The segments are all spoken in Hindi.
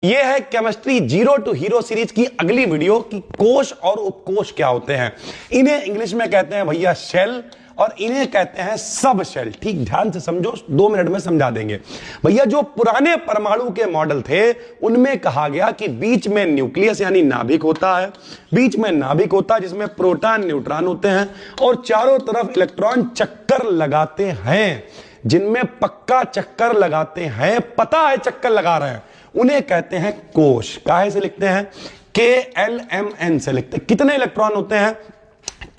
ये है chemistry zero to hero series की अगली वीडियो कि कोश और उपकोश क्या होते हैं। इन्हें इंग्लिश में कहते हैं भैया शेल और इन्हें कहते हैं सब शेल। ठीक ध्यान से समझो, 2 मिनट में समझा देंगे। भैया जो पुराने परमाणु के मॉडल थे उनमें कहा गया कि बीच में न्यूक्लियस यानी नाभिक होता है, बीच में नाभिक होता है जिसमें प्रोटॉन न्यूट्रॉन होते हैं और चारों तरफ इलेक्ट्रॉन चक्कर लगाते हैं, जिनमें पक्का चक्कर लगाते हैं, पता है चक्कर लगा रहे हैं, उन्हें कहते हैं कोश। काहे से लिखते हैं? KLMN से लिखते हैं। कितने इलेक्ट्रॉन होते हैं?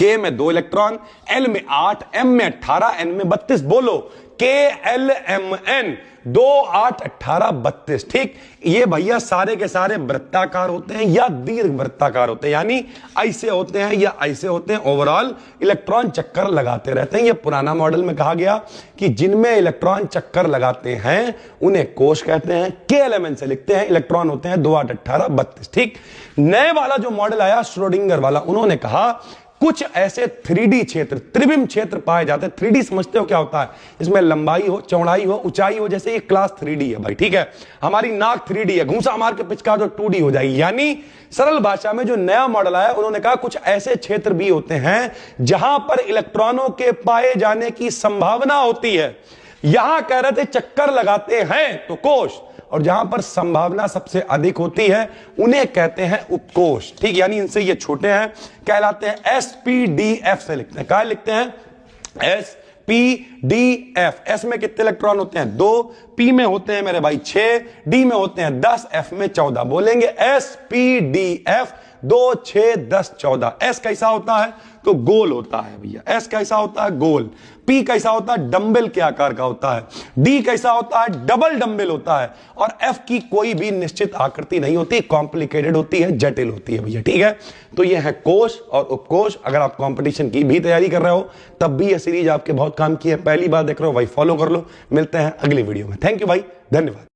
K में 2 इलेक्ट्रॉन, L में 8, M में 18, N में 32। बोलो KLMN 2 8 18 32। ठीक, ये भैया सारे के सारे वृत्ताकार होते हैं या दीर्घ वृत्ताकार होते हैं, यानी ऐसे होते हैं या ऐसे होते हैं। ओवरऑल इलेक्ट्रॉन चक्कर लगाते रहते हैं। ये पुराना मॉडल में कहा गया कि जिनमें इलेक्ट्रॉन चक्कर लगाते हैं उन्हें कोश कहते हैं। KLMN से लिखते हैं, इलेक्ट्रॉन होते हैं 2 8 18 32। ठीक, नए वाला जो मॉडल आया श्रोडिंगर वाला, उन्होंने कहा कुछ ऐसे 3D क्षेत्र, त्रिविम क्षेत्र पाए जाते हैं। 3D समझते हो क्या होता है? इसमें लंबाई हो, चौड़ाई हो, ऊंचाई हो। जैसे ये क्लास 3D है भाई, ठीक है। हमारी नाक 3D है, घूंसा मार के पिचका दो 2D हो जाएगी। यानी सरल भाषा में जो नया मॉडल आया, उन्होंने कहा कुछ ऐसे क्षेत्र भी होते हैं जहां पर इलेक्ट्रॉनों के पाए जाने की संभावना होती है। यहां कह रहे थे चक्कर लगाते हैं तो कोश, और जहां पर संभावना सबसे अधिक होती है उन्हें कहते हैं उपकोश। ठीक, यानी इनसे ये छोटे हैं, कहलाते हैं SPDF से लिखते हैं। क्या लिखते हैं? SPDF। S में कितने इलेक्ट्रॉन होते हैं? 2, P में होते हैं मेरे भाई 6, D में होते हैं 10, F में 14। बोलेंगे SPDF 2 6 10 14। S कैसा होता है? तो गोल होता है भैया। S कैसा होता है? गोल। P कैसा होता है? डंबल के आकार का होता है। D कैसा होता है? डबल डंबल होता है। और F की कोई भी निश्चित आकृति नहीं होती, कॉम्प्लिकेटेड होती है, जटिल होती है भैया। ठीक है, तो ये है कोश और उपकोश। अगर आप कंपटीशन की भी तैयारी कर रहे हो तब भी ये सीरीज आपके बहुत काम की है। पहली बार देख रहे हो भाई, फॉलो कर लो। मिलते हैं अगली वीडियो में। थैंक यू भाई, धन्यवाद।